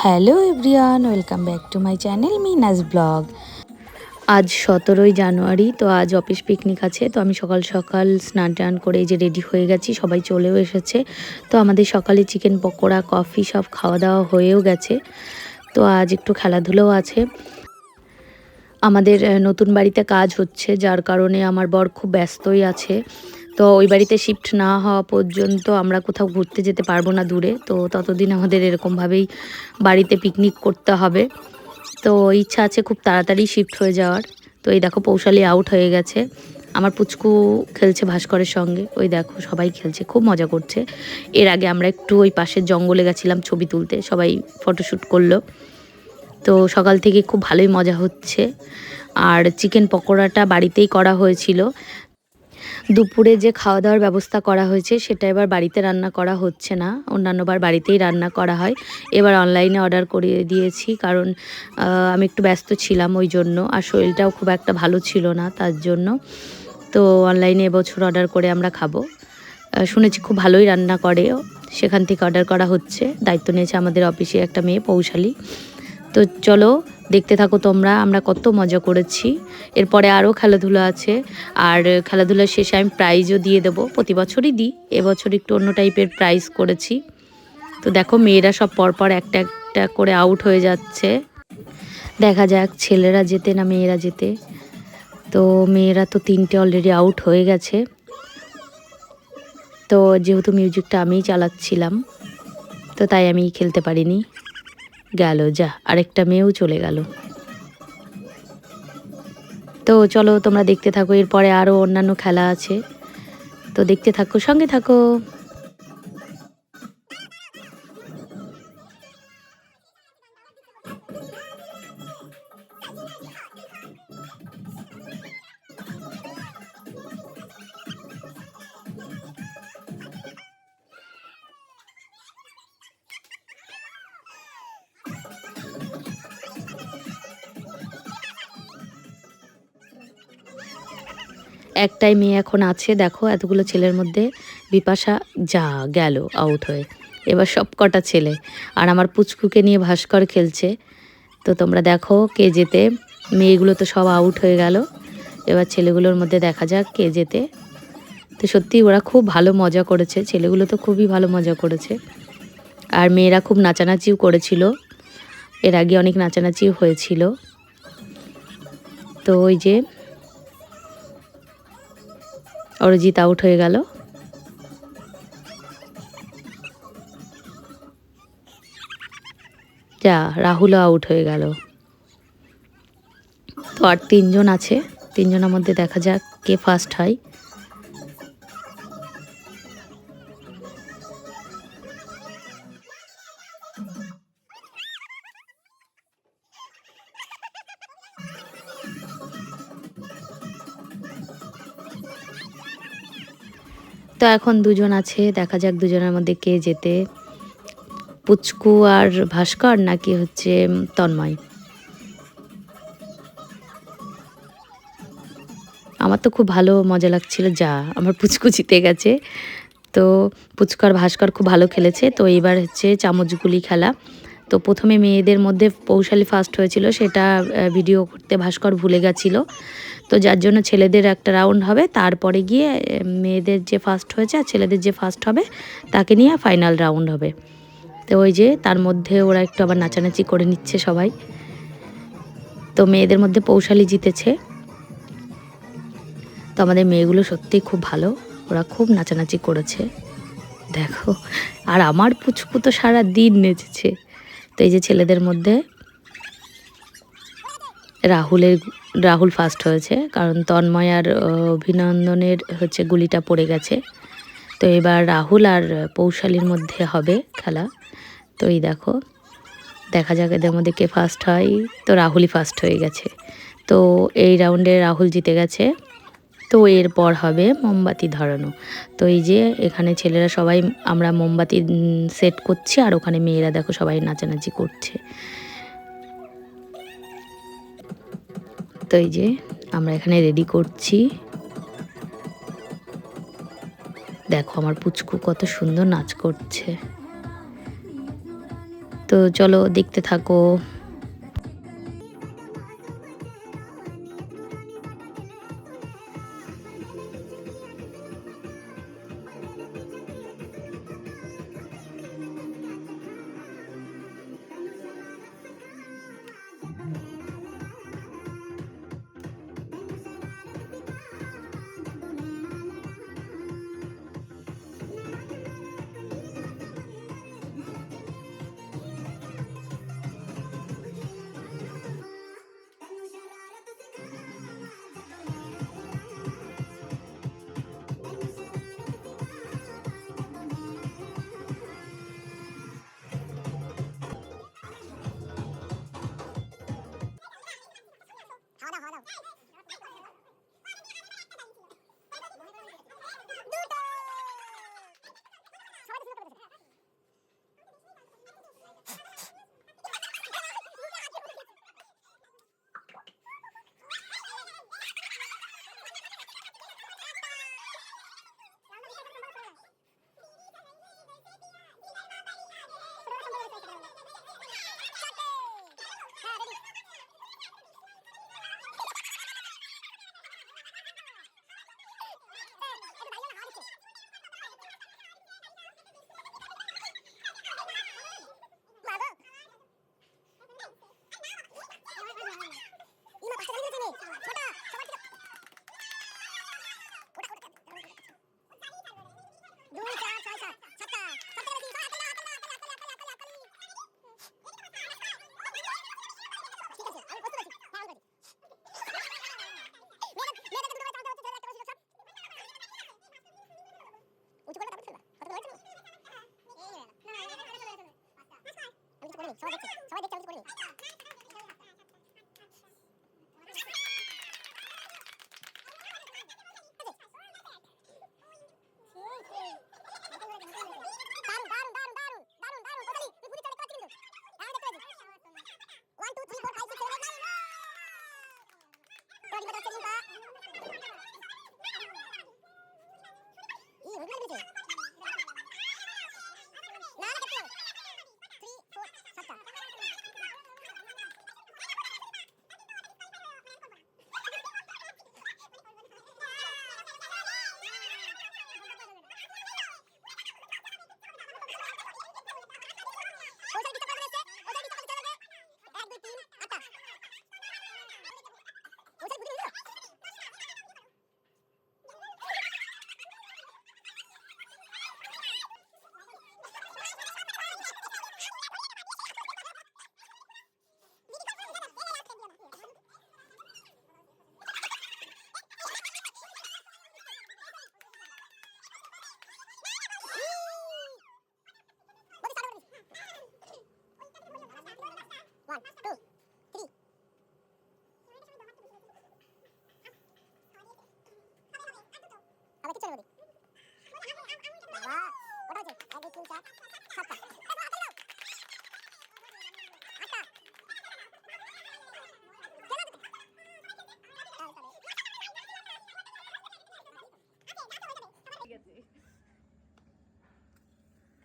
Hello everyone, welcome back to my channel Mina's blog. আজ 17ই জানুয়ারি, তো আজ অফিস পিকনিক আছে। তো আমি সকাল সকাল স্নান টান করে এই যে রেডি হয়ে গেছি, সবাই চলেও এসেছে। তো আমাদের সকালে চিকেন পকোড়া, কফি সব খাওয়া দাওয়া হয়েও গেছে। তো আজ একটু খেলাধুলোও আছে। আমাদের নতুন বাড়িতে কাজ হচ্ছে, যার কারণে আমার বর খুব ব্যস্তই আছে। তো ওই বাড়িতে শিফট না হওয়া পর্যন্ত আমরা কোথাও ঘুরতে যেতে পারবো না দূরে। তো ততদিন আমাদের এরকমভাবেই বাড়িতে পিকনিক করতে হবে। তো ইচ্ছা আছে খুব তাড়াতাড়ি শিফট হয়ে যাওয়ার। তো এই দেখো পৌশালী আউট হয়ে গেছে। আমার পুচকু খেলছে ভাস্করের সঙ্গে। ওই দেখো সবাই খেলছে, খুব মজা করছে। এর আগে আমরা একটু ওই পাশের জঙ্গলে গেছিলাম ছবি তুলতে, সবাই ফটোশ্যুট করলো। তো সকাল থেকে খুব ভালোই মজা হচ্ছে। আর চিকেন পকোড়াটা বাড়িতেই করা হয়েছিল। দুপুরে যে খাওয়া দাওয়ার ব্যবস্থা করা হয়েছে সেটা এবার বাড়িতে রান্না করা হচ্ছে না, অন্যান্যবার বাড়িতেই রান্না করা হয়। এবার অনলাইনে অর্ডার করিয়ে দিয়েছি, কারণ আমি একটু ব্যস্ত ছিলাম ওই জন্য, আর শরীরটাও খুব একটা ভালো ছিল না তার জন্য। তো অনলাইনে এবছর অর্ডার করে আমরা খাবো। শুনেছি খুব ভালোই রান্না করে, সেখান থেকে অর্ডার করা হচ্ছে। দায়িত্ব নিয়েছে আমাদের অফিসে একটা মেয়ে পৌশালী। তো চলো দেখতে থাকো তোমরা, আমরা কত মজা করেছি। এরপরে আরও খেলাধুলা আছে, আর খেলাধুলার শেষে আমি প্রাইজও দিয়ে দেবো। প্রতি বছরই দিই, এবছর একটু অন্য টাইপের প্রাইজ করেছি। তো দেখো মেয়েরা সব পরপর একটা একটা করে আউট হয়ে যাচ্ছে। দেখা যাক ছেলেরা যেতে না মেয়েরা যেতে। তো মেয়েরা তো 3টে অলরেডি আউট হয়ে গেছে। তো যেহেতু মিউজিকটা আমিই চালাচ্ছিলাম, তো তাই আমি খেলতে পারিনি। গেল যা, আরেকটা মেয়েও চলে গেল। তো চলো তোমরা দেখতে থাকো, এরপরে আরও অন্যান্য খেলা আছে। তো দেখতে থাকো, সঙ্গে থাকো। একটাই মেয়ে এখন আছে, দেখো এতগুলো ছেলের মধ্যে বিপাশা যা গেল আউট হয়ে। এবার সব কটা ছেলে, আর আমার পুচকুকে নিয়ে ভাস্কর খেলছে। তো তোমরা দেখো কে যেতে। মেয়েগুলো তো সব আউট হয়ে গেল, এবার ছেলেগুলোর মধ্যে দেখা যাক কে যেতে। তো সত্যি ওরা খুব ভালো মজা করেছে, ছেলেগুলো তো খুবই ভালো মজা করেছে। আর মেয়েরা খুব নাচানাচিও করেছিল, এর আগে অনেক নাচানাচিও হয়েছিল। তো ওই যে অরিজিৎ আউট হয়ে গেল। যা, রাহুলও আউট হয়ে গেল। তো আর 3জন আছে, 3জনের মধ্যে দেখা যাক কে ফার্স্ট হয়। তো এখন 2জন আছে, দেখা যাক 2জনের মধ্যে কে যেতে, পুচকু আর ভাস্কর নাকি হচ্ছে তন্ময়। আমার তো খুব ভালো মজা লাগছিল, যা আমার পুচকু জিতে গেছে। তো পুচকু আর ভাস্কর খুব ভালো খেলেছে। তো এবার হচ্ছে চামচগুলি খেলা। তো প্রথমে মেয়েদের মধ্যে পৌশালী ফার্স্ট হয়েছিল, সেটা ভিডিও করতে ভাস্কর ভুলে গেছিলো। তো যার জন্য ছেলেদের একটা রাউন্ড হবে, তারপরে গিয়ে মেয়েদের যে ফার্স্ট হয়েছে আর ছেলেদের যে ফার্স্ট হবে তাকে নিয়ে ফাইনাল রাউন্ড হবে। তো ওই যে তার মধ্যে ওরা একটু আবার নাচানাচি করে নিচ্ছে সবাই। তো মেয়েদের মধ্যে পৌশালী জিতেছে। তো আমাদের মেয়েগুলো সত্যিই খুব ভালো, ওরা খুব নাচানাচি করেছে দেখো। আর আমার পুচকু তো সারা দিন নেচেছে। তো এই যে ছেলেদের মধ্যে রাহুল ফার্স্ট হয়েছে, কারণ তন্ময় আর অভিনন্দনের হচ্ছে গুলিটা পড়ে গেছে। তো এবার রাহুল আর পৌশালীর মধ্যে হবে খেলা। তো এই দেখো, দেখা যাক এদের মধ্যে কে ফার্স্ট হয়। তো রাহুলই ফার্স্ট হয়ে গেছে। তো এই রাউন্ডে রাহুল জিতে গেছে। তো এরপর হবে মোমবাতি ধরানো। তো এই যে এখানে ছেলেরা সবাই আমরা মোমবাতি সেট করছি, আর ওখানে মেয়েরা দেখো সবাই নাচানাচি করছে। তো এই যে আমরা এখানে রেডি করছি। দেখো আমার পুচকু কত সুন্দর নাচ করছে। তো চলো দেখতে থাকো।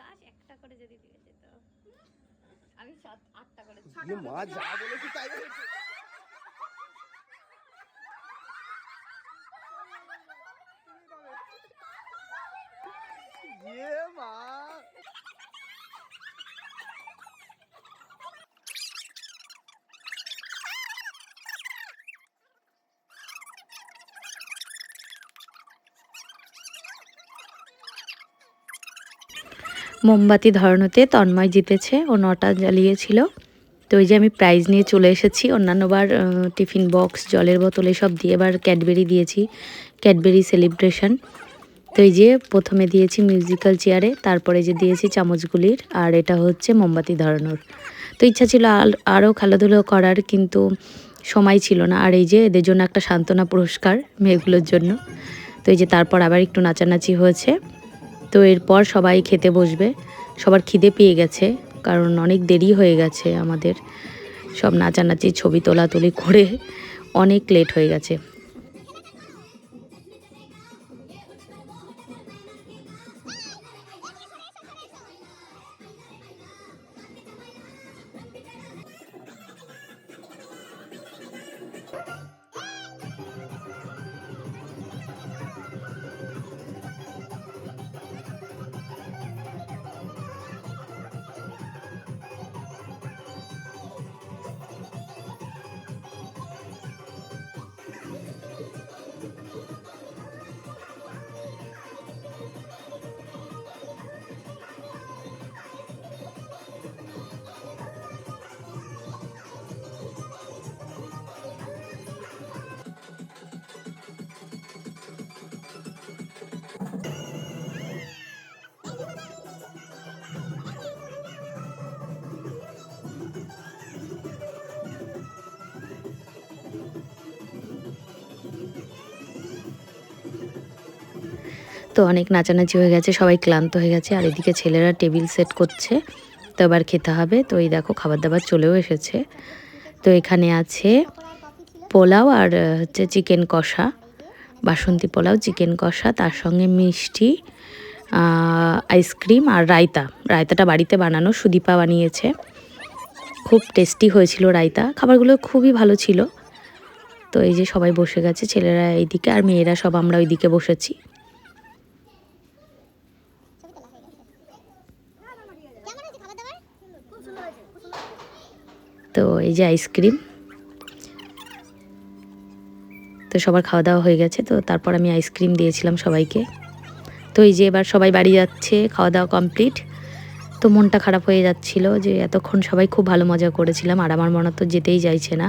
কাশ একটা করে যদি দিয়ে যেত। আমি 7-8টা করে মা যা বলেছে তাই হয়েছে। মা মোমবাতি ধরানোতে তন্ময় জিতেছে, ও 9টা জ্বালিয়েছিল। তো ওই যে আমি প্রাইজ নিয়ে চলে এসেছি। অন্যান্যবার টিফিন বক্স, জলের বোতল এসব দিয়ে, এবার ক্যাডবেরি দিয়েছি, ক্যাডবেরি সেলিব্রেশন। তো এই যে প্রথমে দিয়েছি মিউজিক্যাল চেয়ারে, তারপরে যে দিয়েছি চামচগুলির, আর এটা হচ্ছে মোমবাতি ধরানোর। তো ইচ্ছা ছিল আরও খেলাধুলো করার, কিন্তু সময় ছিল না। আর এই যে এদের জন্য একটা সান্ত্বনা পুরস্কার, মেয়েগুলোর জন্য। তো এই যে তারপর আবার একটু নাচানাচি হয়েছে। তো এরপর সবাই খেতে বসবে। সবার খিদে পেয়ে গেছে, কারণ অনেক দেরি হয়ে গেছে আমাদের। সব নাচানাচি, ছবি তোলাতুলি করে অনেক লেট হয়ে গেছে। তো অনেক নাচানাচি হয়ে গেছে, সবাই ক্লান্ত হয়ে গেছে। আর এদিকে ছেলেরা টেবিল সেট করছে, তো এবার খেতে হবে। তো এই দেখো খাবার দাবার চলেও এসেছে। তো এখানে আছে পোলাও আর হচ্ছে চিকেন কষা, বাসন্তী পোলাও, চিকেন কষা, তার সঙ্গে মিষ্টি, আইসক্রিম আর রায়তা। রায়তাটা বাড়িতে বানানো, সুদীপা বানিয়েছে। খুব টেস্টি হয়েছিল রায়তা, খাবারগুলো খুবই ভালো ছিল। তো এই যে সবাই বসে গেছে, ছেলেরা এইদিকে আর মেয়েরা সব আমরা ওইদিকে বসেছি। তো এই যে আইসক্রিম, তো সবার খাওয়া দাওয়া হয়ে গেছে। তো তারপর আমি আইসক্রিম দিয়েছিলাম সবাইকে। তো এই যে এবার সবাই বাড়ি যাচ্ছে, খাওয়া দাওয়া কমপ্লিট। তো মনটা খারাপ হয়ে যাচ্ছিল যে এতক্ষণ সবাই খুব ভালো মজা করেছিলাম, আর আমার মনে তো যেতেই চাইছে না,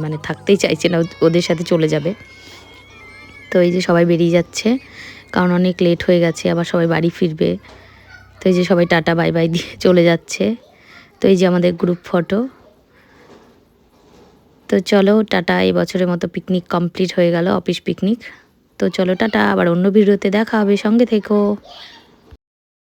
মানে থাকতেই চাইছে না, ওদের সাথে চলে যাবে। তো এই যে সবাই বেরিয়ে যাচ্ছে, কারণ অনেক লেট হয়ে গেছে, আবার সবাই বাড়ি ফিরবে। তো এই যে সবাই টাটা বাই বাই দিয়ে চলে যাচ্ছে। তো এই যে আমাদের গ্রুপ ফটো। তো চলো টাটা, এই বছরের মতো পিকনিক কমপ্লিট হয়ে গেল, অফিস পিকনিক। তো চলো টাটা, আবার অন্য ভিডিওতে দেখা হবে, সঙ্গে থেকো।